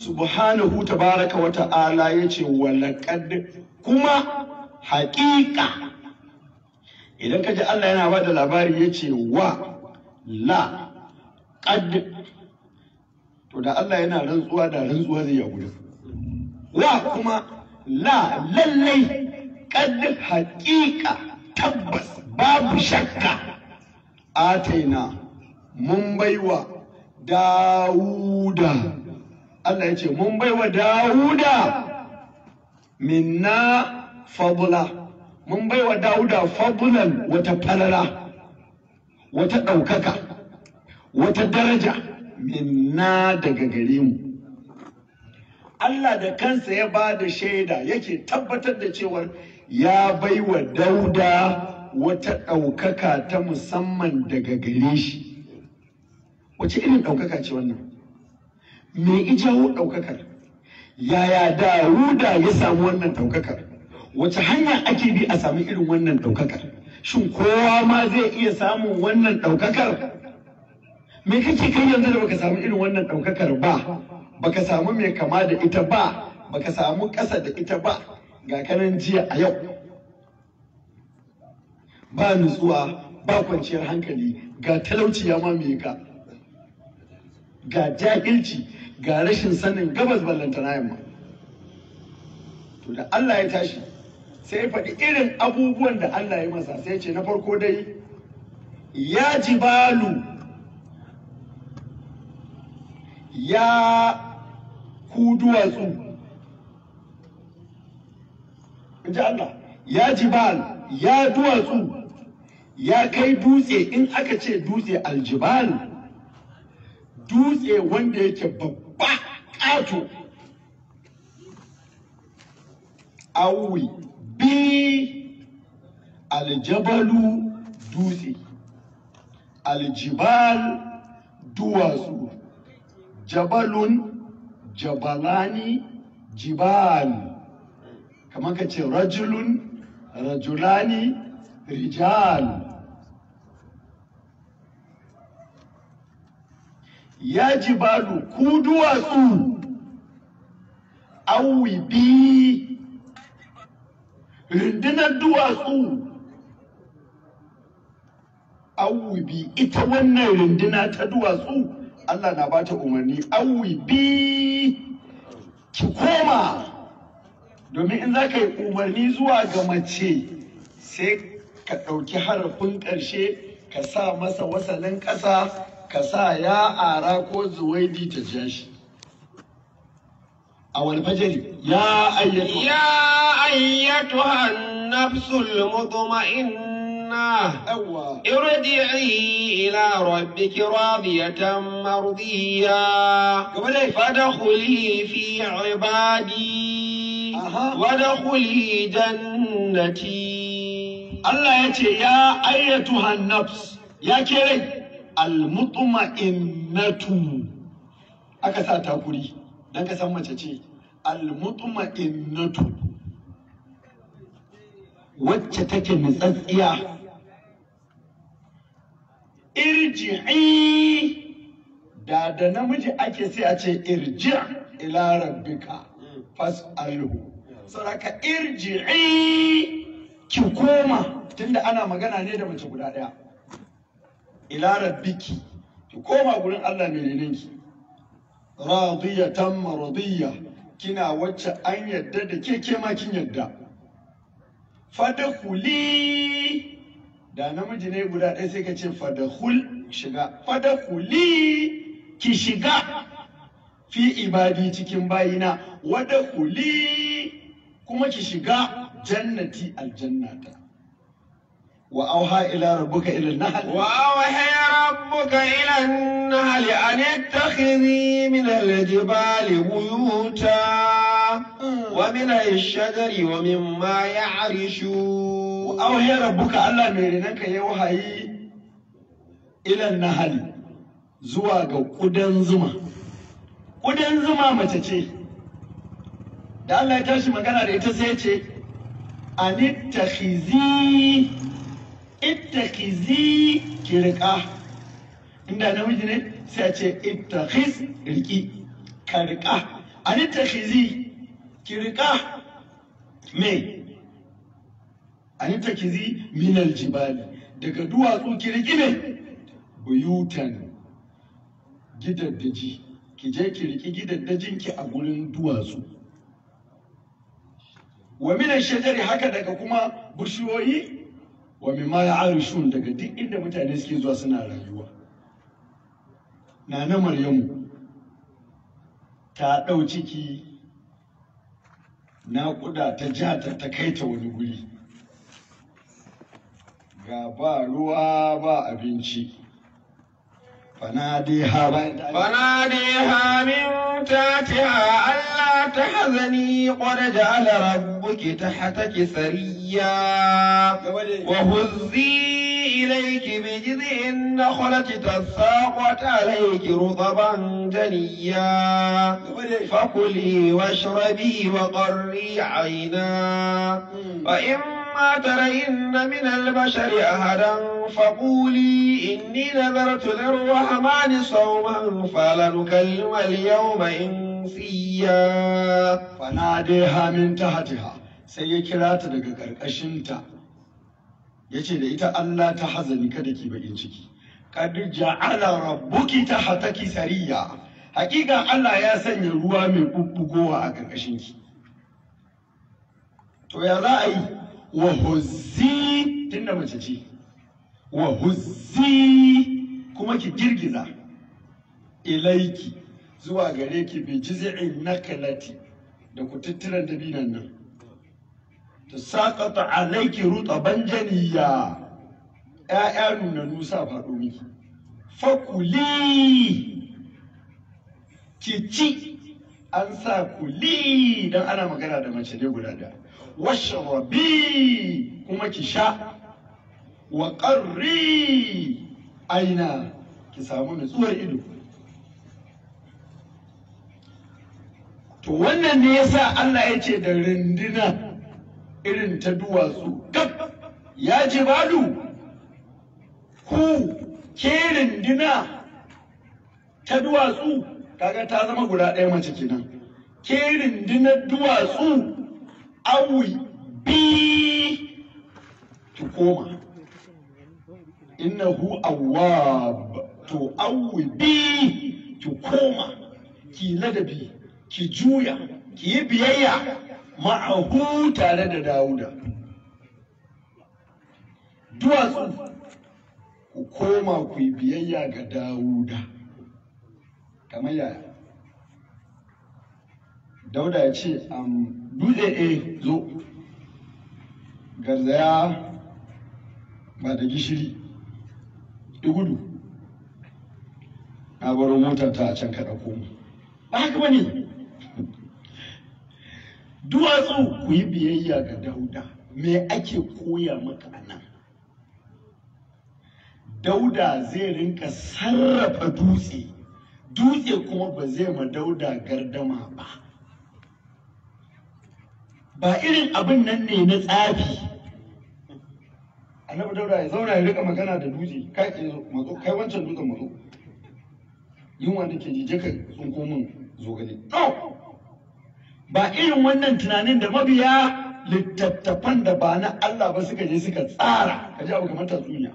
subhanahu tabaraka wa ta'ala yace walaqad kuma haƙiƙa. Idan kaji Allah yana bada labari yace wa la qad, to da Allah yana rantsuwa da rantsuwa zai yi gudu. Wa kuma la lallai, qad haƙiƙa tabbas babu shakka, ataina mun baiwa Dawuda, Allah ya ce mun baiwa Dawuda minna fadla, mun baiwa Dawuda fadlan, wata falala, wata ɗaukaka, wata daraja minna daga gare mu. Allah da kansa ya ba da shaida yake tabbatar da cewar ya baiwa Dauda wata ɗaukaka ta musamman daga gare shi. Wace irin ɗaukaka ce wannan? Me ijawo ɗaukakar? Yaya Dawuda ya samu wannan ɗaukakar? Wace hanya ake bi a sami irin wannan ɗaukakar? Shin kowa ma zai iya samun wannan ɗaukakar? Me kake kai yanzu da baka samu irin wannan ɗaukakar ba? Baka samu mai kama da ita ba, baka samu ƙasa da ita ba, ga kanan jiya a yau. Ba nutsuwa, ba kwanciyar hankali, ga talauci ya mamaye ka, ga jahilci, ga rashin sanin gabas ballantana yamma. To da Allah ya tashi sai ya faɗi irin abubuwan da Allah ya masa, sai ya ce na farko dai ya jibalu, ya ku duwatsu, in ji Allah, ya jibal, ya duwatsu, ya kai dutse. In aka ce dutse aljibal, dutse wanda yake babba ƙato. Awi bi aljabalu, dutse, aljibal duwatsu, jabalun jabalani jibal, kamar ka ce rajulun rajulani rijal. Ya jibalu, ku duwatsu, awi bi, rundunar duwatsu, awi bi, ita wannan runduna ta duwatsu Allah na bata umarni, awi bi, ki koma. Domin in za ka yi umarni zuwa ga mace sai ka ɗauki harafin ƙarshe ka sa masa wasalin ƙasa, ka sa ya ara ko zuwaidi ta ja shi. A wani fajari ya ayyatuhan nafsul mutma'inna irji'i ila rabbiki radiyatan mardiya fadkhuli fi ibadi wadkhuli jannati. Allah ya ce ya ayyatuhan nafs, ya ke rai almutma'innatu, aka sa takuri dan ka san mace ce. Almutma'innatu, wacce take nutsatsiya. Irji'i, da namiji ake sai a ce irji' ila rabbika fas'alhu. Saraka irji'i, ki koma, tunda ana magana ne da mace guda ɗaya. Ila rabbiki, ki koma gurin Allah mai renenki. Radiyatan maradiyya, kina wacce an yadda da ke ma kin yadda. Fadkhuli, da namiji ne guda ɗaya sai ka ce fadakhul, shiga. Fadkhuli, ki shiga fi ibadi, cikin bayina. Wadkhuli, kuma ki shiga jannati, aljannata. وأوحى إلى ربك إلى النحل أن اتخذي من الجبال بيوتا ومن الشجر ومما يعرشون. وأوحى ربك ألا ميرنك يوحي إلى النحل زواج قدن زما. قدن زما mace ce da Allah ya tashi magana da ita sai ya ce anittakhizi, ittakhizi, ki riƙa. Inda namiji ne sai a ce ittakhiz, riki, ka riƙa. an takhizi ki rika me an takhizi min aljibali daga duwatsu ki riki ne buyutan gidaddaji ki je ki riki gidaddajin ki a gurin duwatsu wa min ashjari haka daga kuma bishiyoyi wa mimma ya'arishun daga duk inda mutane suke zuwa suna rayuwa Nana Maryamu ta ɗau ciki naƙuda ta ja ta kai ta wani guri ga ba ruwa ba abinci فناديها من تحتها ألا تحزني قد جعل ربك تحتك سريا وهزي إليك بجذع النخلة تساقط عليك رطبا جنيا فكلي واشربي وقري عينا فإما ترين من البشر أحدا فقولي إني نذرت للرحمن صوما فلنكلم اليوم إنسيا فناديها من تحتها سيكرات daga karkashinta yace da ita Allah ta hazani kada ki bakin ciki kad ja'ala rabbuki tahtaki sariya hakika Allah ya sanya ruwa mai bubbugowa a karkashinki to ya za a yi wa huzzi tunda mace ce wa huzzi kuma ki girgiza ilaiki zuwa gare ki bi jiz'in nakalati da kututturan dabinan nan ta saƙata alaiki rutaban janiya ‘ya'ya nuna nusa faɗo miki fakuli ki ci an sa kuli don ana magana da mace ne guda da washrabi kuma ki sha wa ƙarri aina ki samu nutsuwar ido to wannan ne yasa Allah ya ce da rinduna irin ta duwatsu gab ya ji balu ku ke rinduna ta duwatsu kaga ta zama guda ɗaya mace kenan ke rindunar duwatsu awi bi ki koma innahu awwab to awi bi ki koma ki ladabi ki juya ki yi biyayya ma'ahu tare da Dawuda duwatsu ku koma ku yi biyayya ga Dawuda kamar yaya Dauda ya ce dutse zo garzaya ba da gishiri gudu na baro motar ta a can kaɗa komo ba haka ba ne duwatsu ku yi biyayya ga Dauda me ake koya maka a nan Dauda zai rinka sarrafa dutse kuma ba zai ma Dauda gardama ba irin abin nan ne na tsafi annabi Dauda ya zauna ya rika magana da dutse kai matso kai wancan dutsen matso yunwa nake jije ka tsunko min zogale ba irin wannan tunanin da mabiya littattafan da ba na Allah ba suka je suka tsara ka ji abu kamar tatsuniya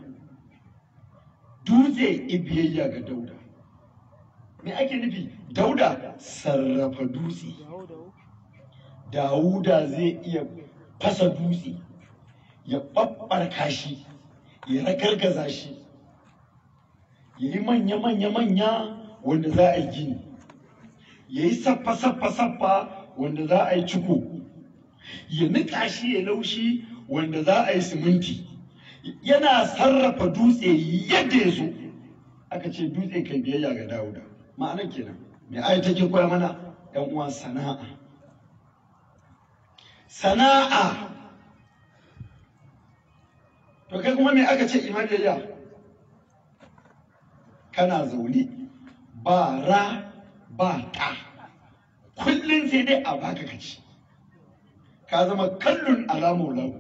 dutse ibiyayya ga Dauda me ake nufi Dauda sarrafa dutse Dawuda zai iya fasa dutse ya ɓaɓɓarka shi ya ragargaza shi ya yi manya wanda za a yi gini ya yi saffa wanda za a yi ciko ya niƙa shi ya laushi wanda za a yi siminti yana sarrafa dutse yadda ya so aka ce dutse kai biyayya ga Dawuda ma'anar kenan me ayi take koya mana yan uwa sana'a to kai kuma me aka ce imaniyya kana zaune ba ra ba ta kullum sai dai a baka kaci ka zama kallon alamu lahu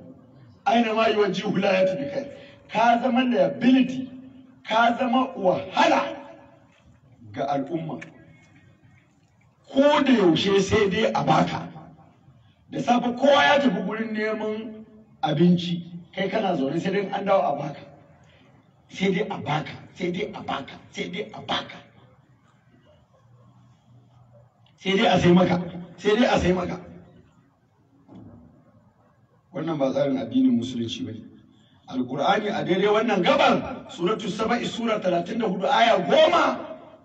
aina ma yawanci hula ya tafi kai ka zama liability ka zama wahala ga al'umma ko da yaushe sai dai a baka. Da safe kowa ya tafi gurin neman abinci, kai kana zaune sai dai an dawo a baka, sai dai a baka, sai dai a baka, sai dai a baka, sai dai a sai maka, sai dai a sai maka. Wannan ba tsarin addinin musulunci ba ne. Alƙur'ani a daidai wannan gabar suratu saba'i sura 34 aya 10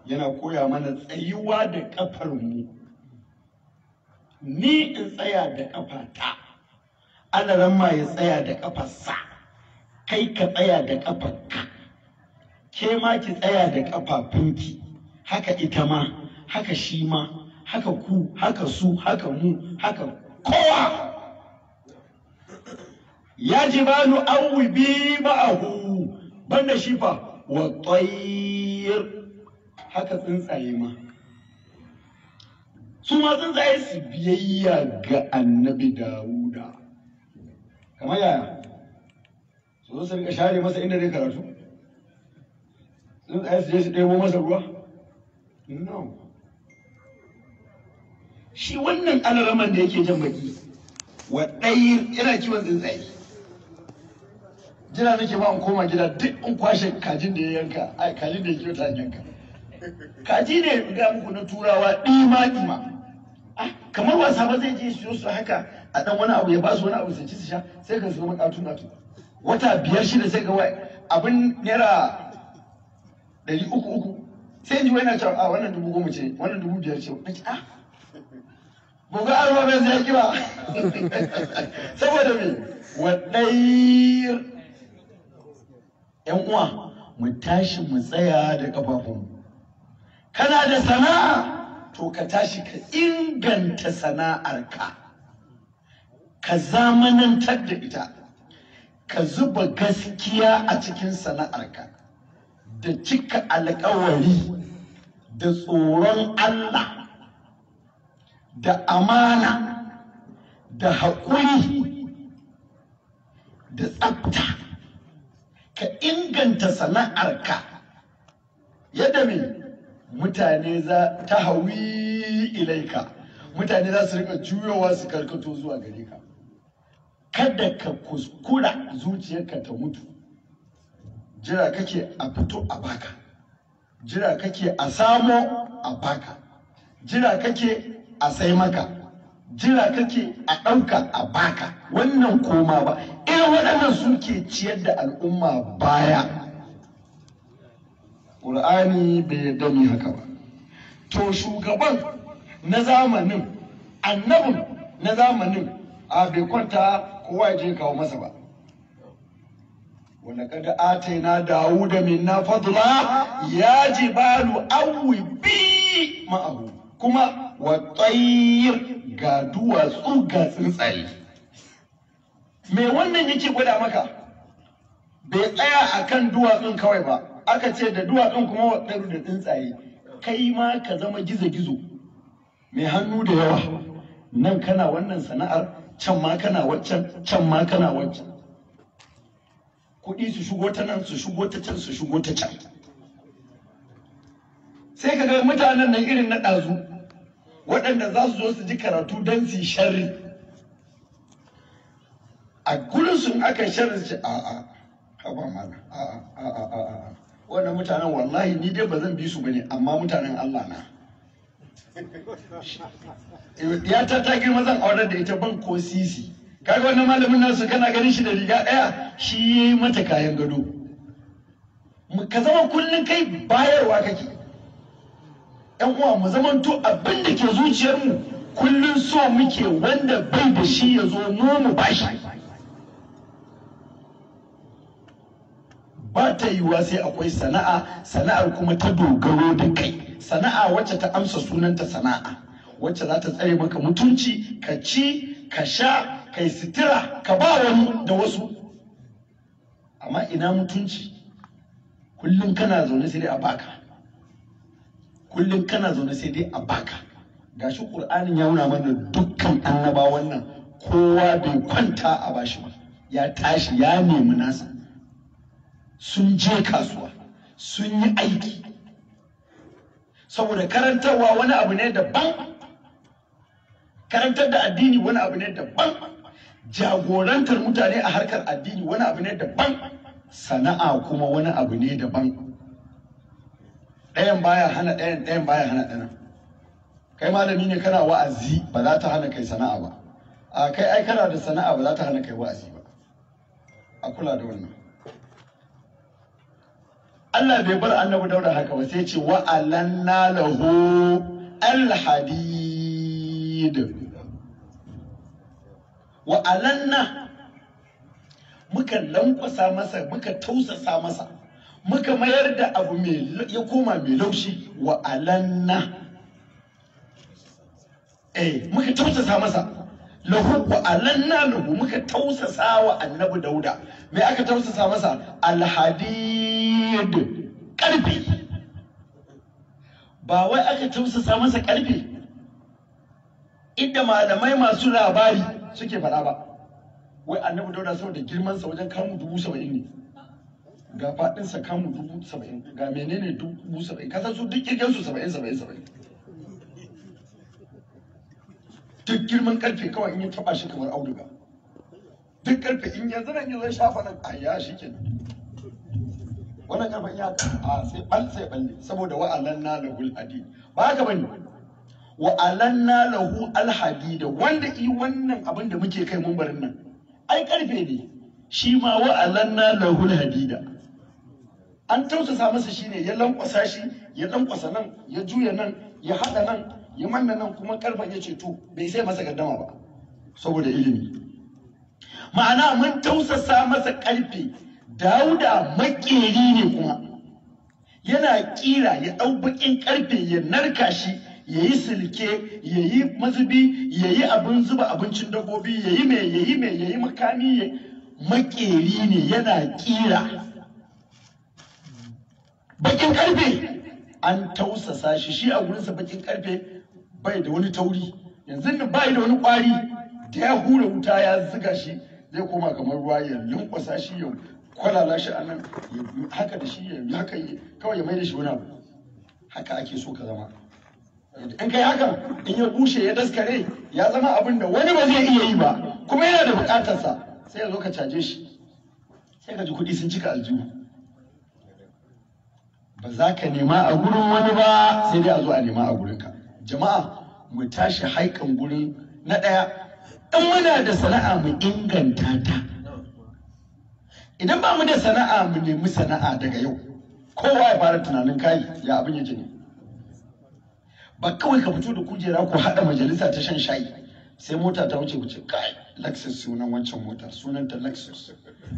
yana koya mana tsayuwa da kafar mu. Ni in tsaya da kafata, alaramma ya tsaya da kafarsa, kai ka tsaya da kafarka, ke ma ki tsaya da kafafunki, haka ita ma, haka shi ma, haka ku, haka su, haka mu, haka kowa. Ya jibalu awwibi ma'ahu, banda shi fa wa tayr, haka tsuntsaye ma su ma tsuntsaye su biyayya ga annabi Dawuda. Kamar yaya? Su zo su rika share masa inda zai karatu? Tsuntsaye su je su ɗebo masa ruwa? No. Shi wannan alaraman da yake jan baki wa ɗayir yana kiwon tsuntsaye. Jira nake ba in koma gida duk in kwashe kajin da ya yanka, ai kajin da ya kiwo ta yanka. Kaji ne ga muku na turawa ɗima. Kamar wasa ba zai je su haka a ɗan wani abu ya ba su wani abu su ci su sha, sai ka zama ƙatu. Wata 5-6 sai ga wai abin naira 300 sai ji wani na cewa a wannan 10,000 ce, wannan 5,000 ce. Nake goga arwa bai zai ki ba. Saboda me waɗayir. ‘Yan uwa, mu tashi mu tsaya da ƙafafunmu. Kana da sana'a, to ka tashi ka inganta sana'arka, ka zamanantar da ita, ka zuba gaskiya a cikin sana'arka, da cika alƙawari, da tsoron Allah, da amana, da haƙuri, da tsafta. Ka inganta sana'arka yadda me mutane za ta hawi ilaika, mutane za su rika juyowa su karkato zuwa gare ka. Kada ka kuskura zuciyarka ta mutu. Jira kake a fito a baka, jira kake a samo a baka, jira kake a sai maka, jira kake a ɗauka a baka. Wannan koma ba irin waɗannan suke ciyar da al'umma baya. Ƙur'ani bai yarda ni haka ba. To shugaban na zamanin, annabin na zamanin, a bai kwanta kowa je kawo masa ba. ولقد آتينا داود منا فضلا يا جبال أوبي معه كما والطير ga duwatsu ga tsuntsaye. Me wannan yake gwada maka? Bai tsaya a kan duwatsun kawai ba, aka ce da duwatsun kuma waɗansu da tsuntsaye. Kai ma ka zama gizo-gizo mai hannu da yawa, nan kana wannan sana'ar, can ma kana waccan, can ma kana waccan. Kuɗi su shigo ta nan, su shigo ta can, su shigo ta can. Sai ka ga mutanen nan irin na ɗazu, waɗanda za su zo su ji karatu don su yi sharri. A gurin sun aka sharri ce haba mana wannan mutanen wallahi ni dai ba zan bi su bane, amma mutanen Allah na. Ya ta girma zan aurar da ita ban ko sisi. Kaga wannan malamin nasu kana ganin shi da riga ɗaya, shi ya yi mata kayan gado. Ka zama kullum kai bayarwa kake. ‘Yan uwa mu zamanto abin da ke zuciyarmu kullum so muke wanda bai da shi ya zo mu bashi. Ba ta yiwuwa sai akwai sana'a, sana'ar kuma ta dogaro da kai, sana'a wacce ta amsa sunanta sana'a, wacce za ta tsare maka mutunci, ka ci, ka sha, ka yi sitira, ka ba wani da wasu. Amma ina mutunci? Kullum kana zaune sai dai a baka. Kullum kana zaune sai dai a baka. Gashi Qur'anin ya nuna mana dukkan annabawan nan kowa bai kwanta a bashi ba, ya tashi ya nemi nasa. Sun je kasuwa, sun yi aiki. Saboda karantarwa wani abu ne daban, karantar da addini wani abu ne daban, jagorantar mutane a harkar addini wani abu ne daban, sana'a kuma wani abu ne daban. Ɗayan baya hana ɗayan, ɗayan baya hana ɗayan. Kai malami ne kana wa'azi, ba za ta hana kai sana'a ba. A kai ai kana da sana'a, ba za ta hana kai wa'azi ba. A kula da wannan. Allah bai bar annabi Dauda haka ba, sai ce wa alanna lahu alhadid. Wa alanna, muka lankwasa masa, muka tausasa masa, muka mayar da abu mai ya koma mai laushi. Wa alanna, muka tausasa masa. Lahu wa alanna lahu, muka tausasa wa annabi Dauda. Me aka tausasa masa? Alhadid, karfi. Ba wai aka tausasa masa karfi inda malamai masu labari suke faɗa ba, wai annabi Dauda saboda girmansa wajen kamu 70,000 ne, ga faɗinsa kamu 70,000, ga menene 70,000, kasan su duk kirgensu 70,000. Duk girman karfe kawai in ya taba shi kamar auduga, duk karfe in yanzu nan ya zai shafa nan a ya shi ke wannan karfen ya a sai balle saboda wa'alanna lahul hadid. Ba haka bane, wa'alanna lahu alhadid, wanda yi wannan abin da muke kai mumbarin nan ai karfe ne, shi ma wa'alanna lahul hadida. An tausasa masa shine ya lankwasa shi, ya lankwasa nan, ya juya nan, ya hada nan, ya manna nan, kuma karfen ya ce to bai sai masa gaddama ba saboda ilimi. Ma'ana mun tausasa masa karfe. Dauda makeri ne kuma, yana kira, ya ɗau bakin karfe ya narka shi, ya yi silke, ya yi mazubi, ya yi abin zuba abincin dabbobi, ya yi mai, ya yi mai, ya yi makami. Makeri ne, yana kira bakin karfe. An tausasa shi a gurinsa bakin karfe bai da wani tauri, yanzu da bai da wani kwari, da ya hura wuta ya ziga shi zai koma kamar ruwa, ya lankwasa shi, ya kwalala shi a nan, haka da shi, ya haka kawai ya mai da shi wani abu. Haka ake so ka zama. In kai haka, in ya bushe ya daskare, ya zama abin da wani ba zai iya yi ba, kuma yana da bukatarsa, sai ya zo ka caje shi, sai ka ji kuɗi sun cika aljihu. Ba za ka nema a gurin wani ba, sai dai a zo a nema a gurinka. Jama'a mu tashi haikan gurin na ɗaya, in muna da sana'a mu inganta ta. Idan ba mu da sana'a mu nemi sana'a daga yau. Kowa ya fara tunanin kai ya abin yake ne. Ba kawai ka fito da kujera ku haɗa majalisa ta shan shayi, sai mota ta wuce ku ce kai Lexus sunan wancan motar, sunanta Lexus.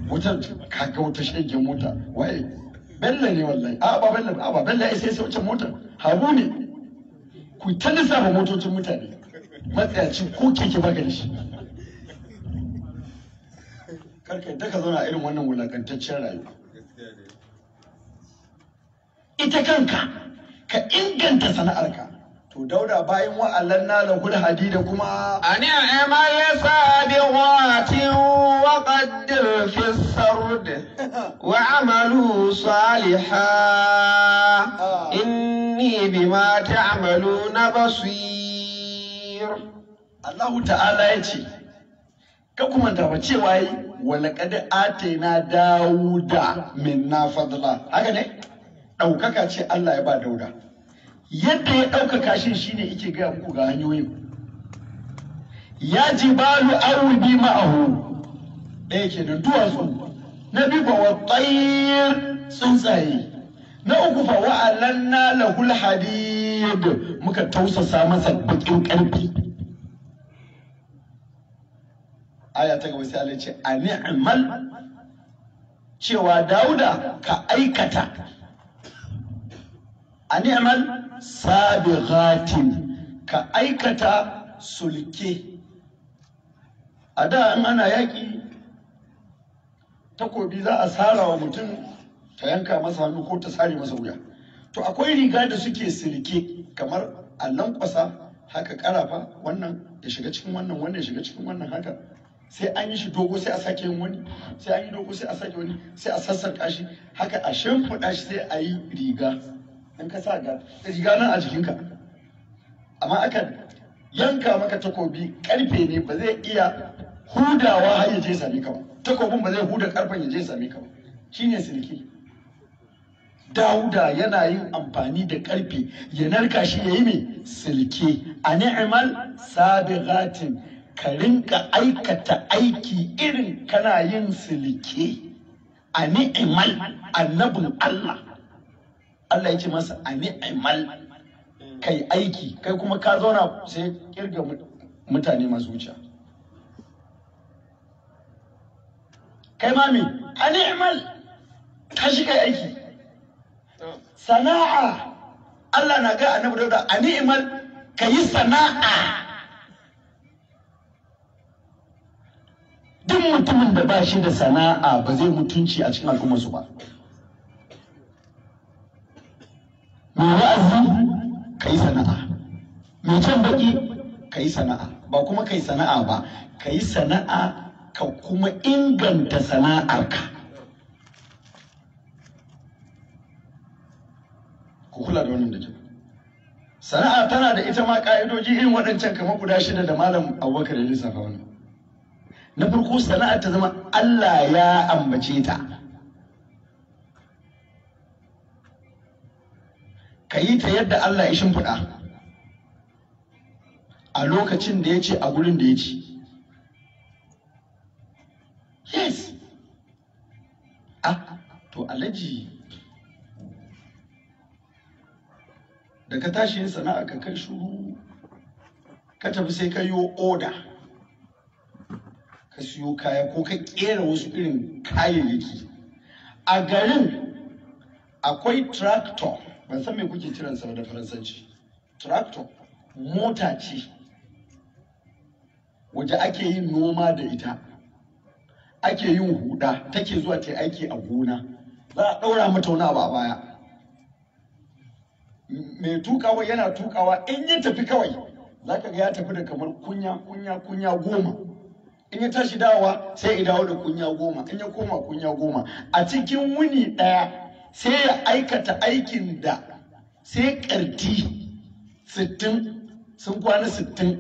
Motar kaga wata shegen mota, waye Bello ne wallahi. A ba Bello, a ba Bello ya sai wancan motar. Habu ne. Ku ta lissafa motocin mutane. Matsayaci ko keke baka da shi. Karka yadda ka zauna irin wannan wulakantaccen rayuwa. Ita kanka ka inganta sana'arka. To Dauda bayan wa'alanna lahul hadida kuma ani amal sabiqatin wa qaddir fi sard wa amalu salihan inni bima ta'maluna basir. Allah ta'ala yace ka kuma da ba cewa yi walaqad atayna Dauda minna fadla, haka ne? Ɗaukaka ce Allah ya ba Dauda. Yadda ya ɗaukaka shi shine yake gaya muku ga hanyoyin. Ya jibalu awbi ma'ahu, ɗaya kenan duwatsu. Na biyu fa wa tayr, tsuntsaye. Na uku fa wa alanna lahul hadid, muka tausasa masa bakin ƙarfi. Aya ta gaba sai Allah ya ce ani'mal, cewa Dauda ka aikata. Ani'mal sabighatin, ka aikata sulke. A da in ana yaƙi, takobi za a sara wa mutum ta yanka masa hannu ko ta sare masa wuya. To akwai riga da suke silke, kamar a lankwasa haka karafa, wannan ya shiga cikin wannan, wannan ya shiga cikin wannan haka. Sai an yi shi dogo sai a sake yin wani, sai an yi dogo sai a sake wani, sai a sassarƙa shi, haka a shimfiɗa shi sai a yi riga. In ka sa ga riga nan a jikinka, amma aka yanka maka takobi karfe ne ba zai iya hudawa har ya je same ka ba, takobin ba zai huda karfen ya je same ka ba, shine silke. Dauda yana yin amfani da karfe ya narka shi ya yi mai silke. A ni'mal sabighatin, ka rinka aikata aiki irin kana yin silke. A ni'mal, annabin Allah ya ce masa a ni'mal, kai aiki, kai kuma ka zauna sai kirga mutane masu wuce. Kai mami a ni'mal, tashi kai aiki. Sana'a, Allah na ga annabi Dauda a ni'mal, ka yi sana'a. Duk mutumin da ba shi da sana'a ba zai mutunci a cikin al'ummarsu ba. Mai wa'azi ka yi sana'a, mai can baki ka yi sana'a, ba kuma ka yi sana'a ba, ka yi sana'a ka kuma inganta sana'arka. Ku kula da wannan da kyau. Sana'a tana da ita ma ka'idoji irin waɗancan kamar guda 6 da Malam Abubakar ya lissafa wannan. Na farko, sana'a ta zama Allah ya ambace ta. Ka yi ta yadda Allah ya shimfiɗa a lokacin da ya ce, a gurin da ya ce. Yes. To Alhaji, da ka tashi yin sana'a ka kai shuru, ka tafi sai ka yi oda, ka siyo kaya ko ka kera wasu irin kayayyaki. A garin akwai tractor, ban san me kuke kiransa da faransanci. Tractor mota ce waje ake yin noma da ita, ake yin huda, take zuwa ta aiki a gona, za a ɗaura mata wani abu a baya. Mai tukawa yana tukawa, in ya tafi kawai za ka ga ya tafi da kamar kunya 10. In ya tashi dawowa sai ya dawo da kunya 10, in ya koma kunya 10. A cikin wuni ɗaya sai ya aikata aikin da sai ƙarti 60 sun kwana 60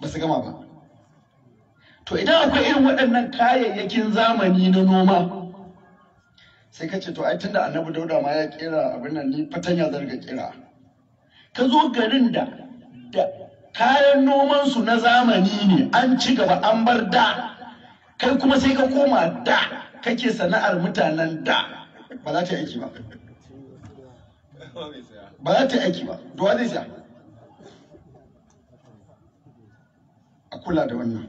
ba su gama ba. To idan akwai irin waɗannan kayayyakin zamani na noma, sai ka ce to ai tunda annabi Dauda ma ya kera abin nan, ni fatanya zan ga kira. Ka zo garin da kayan noman su na zamani ne, an ci gaba an bar da, kai kuma sai ka koma da kake sana'ar mutanen da, ba za ta yi aiki ba. Ba za ta yi aiki ba. Duwa zai sa. A kula da wannan.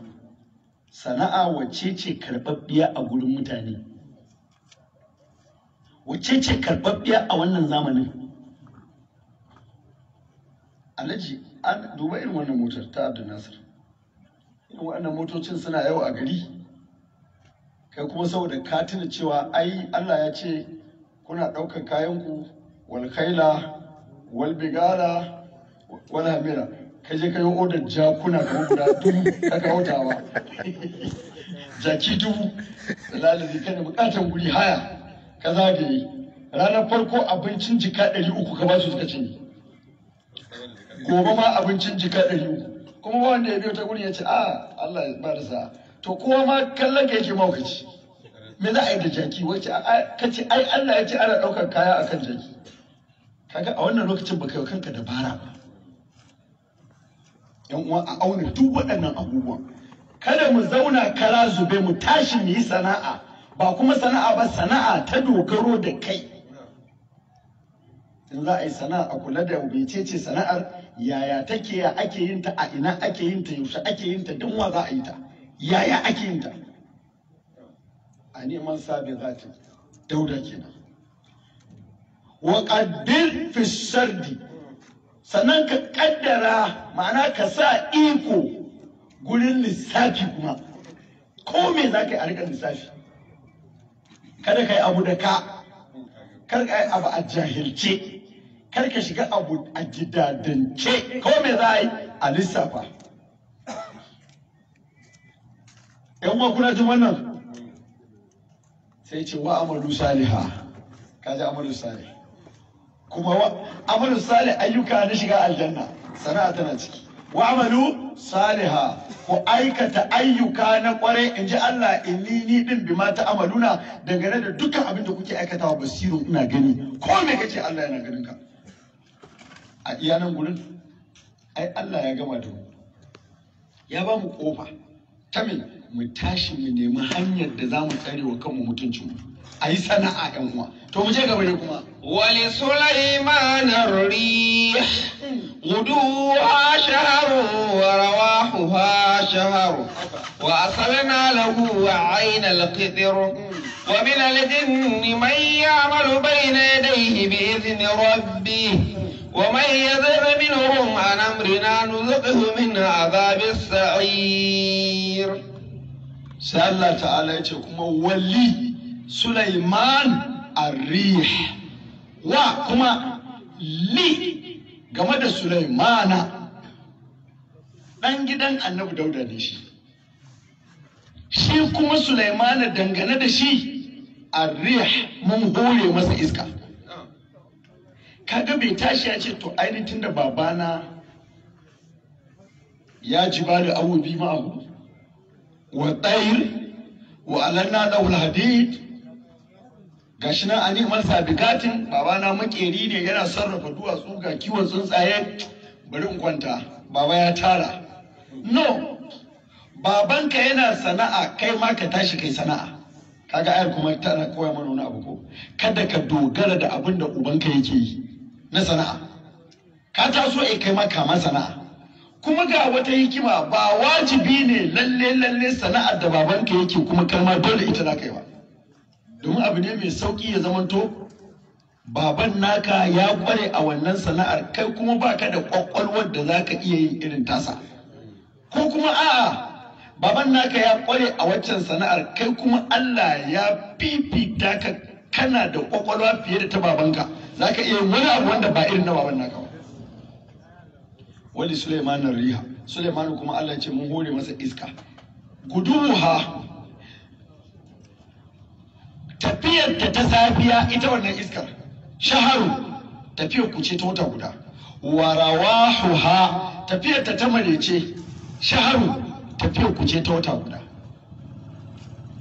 Sana'a wacce ce karɓaɓɓiya a gurin mutane? Wacce ce karɓaɓɓiya a wannan zamanin? Alhaji, an duba irin wannan motar ta Abdul Nasir. Irin waɗannan motocin suna yawo a gari. Kai kuma saboda ka tuna cewa ai Allah ya ce kuna ɗaukar kayanku wal khaila wal bigala wal hamira. Ka je ka yi odar jakuna kamar guda 1000 ka kawo tawa. Jaki 1000 da lalazi kana bukatan guri haya ka zagaye. Ranar farko abincin jika 300 ka ba su suka cinye. Gobe ma abincin jika 300. Kuma wanda ya biyo ta gurin ya ce Allah ya ba da sa'a. To kowa ma kallon ka yake maukaci. Me za a yi da jaki? Wace ka ce ai Allah ya ce ana ɗaukar kaya akan jaki. Kaga a wannan lokacin baka yi kanka dabara ba. Yan uwa, a auna duk waɗannan abubuwan. Kada mu zauna kara zube, mu tashi mu yi sana'a, ba kuma sana'a ba, sana'a ta dogaro da kai. In za a yi sana'a a kula da mecece sana'ar, yaya take, ya ake yin ta, a ina ake yin ta, yaushe ake yin ta, don wa za a yi ta, yaya ake yin ta. A neman sabin zatin Dauda kenan. Wa qaddir fi sardi, sannan ka kaddara, ma'ana ka sa iko gurin lissafi kuma. Ko me za ka yi a riƙar lissafi? Kada ka yi abu da ka, kar ka yi abu a jahilce, kar ka shiga abu a gidadance. Ko me za a yi a lissafa? Yan uwa, kuna jin wannan? Sai ce wa amalu saliha. Ka ji amalu salih. Kuma amalu salih ayyuka na shiga aljanna, sana'a tana ciki. wa amalu saliha ku aikata ayyuka na kware in ji Allah inni ni din bima ta amaluna dangane da dukkan abin da kuke aikatawa basirun ina gani ko me kace Allah yana ganin ka a iya nan gurin ai Allah ya gama da mu ya ba mu kofa ta mu tashi mu nemi hanyar da za mu tsare wa kanmu mutuncinmu a yi sana'a yan uwa to mu je gaba ne kuma wali sulaiman rih guduha shahru wa rawahuha shahru wa asalna lahu ayn al-qitr wa min al-jinni man ya'malu bayna yadayhi bi idhni rabbih ومن يذر منهم عن أمرنا نذقه من عذاب السعير sai Allah ta'ala ya ce kuma wali Sulaiman ar-rih wa kuma li game da Sulaimana dan gidan Annabi Dauda ne shi kuma Sulaimana dangane da shi ar-rih mun hore masa iska kaga bai tashi ya ce to ainihin da babana ya ji ba da awubi ma'ahu wa tsayir wa alanna lahul hadid gashi nan a neman sabigatin babana makeri ne yana sarrafa duwatsu ga kiwon tsuntsaye bari in kwanta baba ya tara no babanka yana sana'a kai ma ka tashi kai sana'a kaga ayar kuma tana koya mana wani abu ko kada ka dogara da abin da ubanka yake yi na sana'a ka taso kai ma kama sana'a kuma ga wata hikima ba wajibi ne lalle sana'ar da babanka yake kuma kalma dole ita za ka yi ba domin abu ne mai sauki ya zamanto baban naka ya kware a wannan sana'ar kai kuma baka da kwakwalwar da za ka iya yin irin tasa ko kuma a'a baban naka ya kware a waccan sana'ar kai kuma Allah ya fifita ka kana da kwakwalwa fiye da ta babanka za ka iya wani abu wanda ba irin na baban naka ba wali Sulaiman riha Sulaiman kuma Allah ya ce mun hore masa iska guduha tafiyar ta safiya ita wannan iskar shaharu tafiyar ku ce ta wata guda wa rawahuha tafiyar ta marece shaharu tafiyar ku ce ta wata guda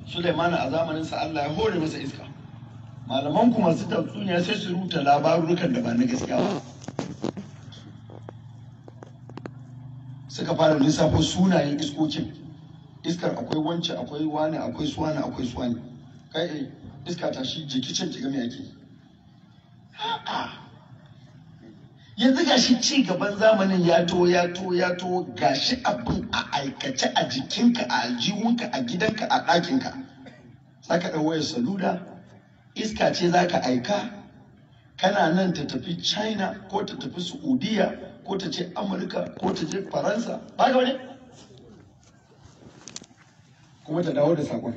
Sulaiman a zamanin sa Allah ya hore masa iska malaman ku masu tatsuniya sai su rubuta labarukan da ba na gaskiya ba suka fara lissafo sunayen iskokin iskar akwai wance akwai wani akwai suwani akwai suwani kai iska ta shi jikicin kiga me yake yanzu gashi ci gaban zamanin ya to gashi abin a aikace a jikinka a aljihunka a gidanka a ɗakinka zaka ɗau wayar saluda iska ce zaka aika kana nan ta tafi China ko ta tafi Saudiya ko ta ce Amurka ko ta je Faransa ba ga wani kuma ta dawo da sakon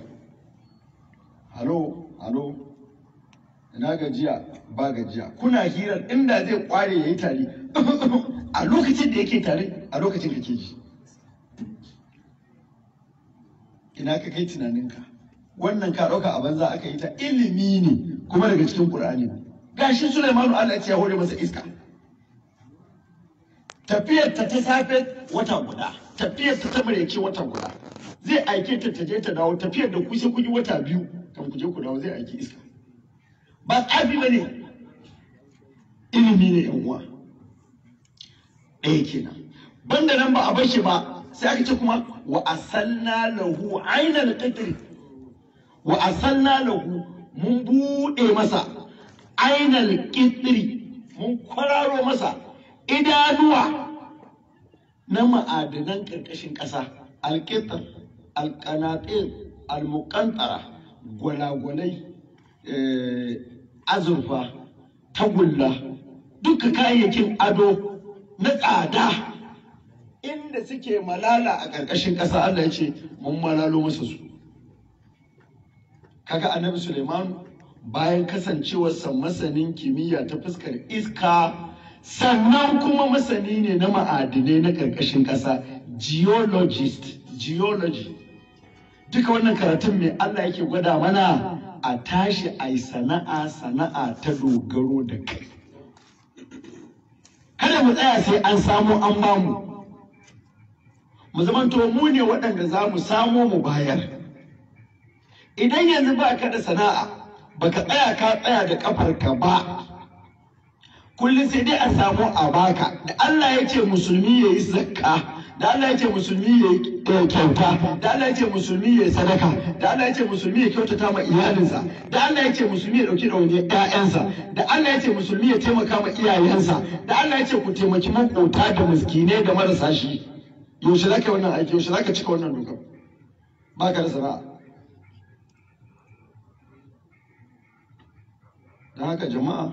halo ina gajiya ba gajiya kuna hirar inda zai kware yayi tare a lokacin da yake tare a lokacin kake ji ina ka kai tunaninka wannan ka dauka a banza aka yi ta ilimi ne kuma daga cikin Qur'ani ne gashi Sulaimanu Allah ya hore masa iska tafiyar ta safe wata guda tafiyar ta marece wata guda zai aike ta je ta dawo tafiyar da ku sai ku yi wata biyu kan ku je ku dawo zai aiki iska ba tsafi ba ne ilimi ne yan uwa ɗaya kenan banda nan ba a bar shi ba sai aka ce kuma wa asalna lahu ainal qitri wa asalna lahu mun bude masa ainal qitri mun kwararo masa idanuwa na ma'adanan ƙarƙashin ƙasa alƙitar alƙanatir almuƙantara gwalagwalai azurfa tagulla duka kayayyakin ado na tsada inda suke malala a ƙarƙashin ƙasa Allah ya ce mun malalo masa su kaga annabi Suleiman bayan kasancewarsa masanin kimiyya ta fuskar iska sannan kuma masani ne na ma'adinai na ƙarƙashin ƙasa geology duka wannan karatun mai Allah yake gwada mana a tashi a yi sana'a ta dogaro da kai kada mu tsaya sai an samu an bamu mu zamanto mu ne waɗanda za mu samo mu bayar. Idan yanzu ba ka da sana'a, baka tsaya ka tsaya da ƙafarka ba, kullum sai dai a samu a baka. Da Allah ya ce musulmi ya yi zakka, da Allah ya ce musulmi ya yi kyauta, da Allah ya ce musulmi ya yi sadaka, da Allah ya ce musulmi ya kyautata ma iyalinsa, da Allah ya ce musulmi ya ɗauki ɗauniyar ƴaƴansa, da Allah ya ce musulmi ya taimaka ma iyayensa, da Allah ya ce ku taimaki maƙota da miskinai da marasa shi. Yaushe za ka yi wannan aiki? Yaushe za ka cika wannan dokar? Ba ka da sana'a. Da haka jama'a,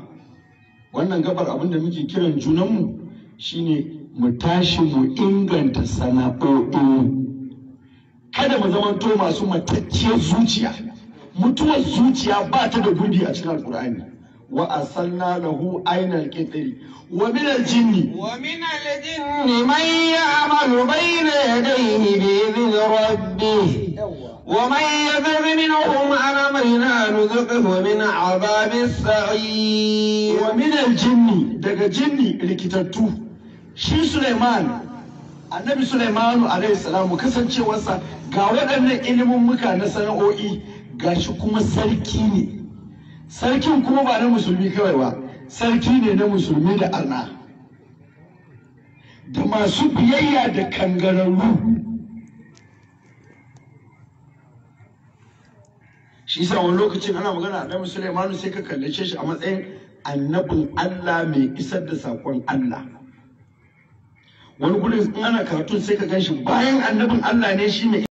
wannan gabar abin da muke kiran junanmu shine mu tashi mu inganta sana'o'i. Kada mu zamanto masu matacciyar zuciya. Mutuwar zuciya ba ta da gurbi a cikin Alƙur'ani. Wa asanna lahu ainal qitri wa min al-jinni man ya'malu bayna yadayhi bi idhni rabbih wa man yadhur minhum an amrina nudhiqhu min 'adhabis sa'ir. Wa min al-jinni, daga jinni rikitattu. Shi Sulaiman, annabi Sulaimanu alaihi salamu, kasancewarsa ga waɗannan ilimin muka na sana'o'i, gashi kuma sarki ne. Sarkin kuma ba na musulmi kawai ba, sarki ne na musulmi da arna, da masu biyayya da kangararru. Shi sa wani lokacin ana magana annabi Sulaimanu sai ka kallace shi a matsayin annabin Allah mai isar da saƙon Allah. Wani gudun in ana karatun sai ka gan shi bayan annabin Allah ne shi mai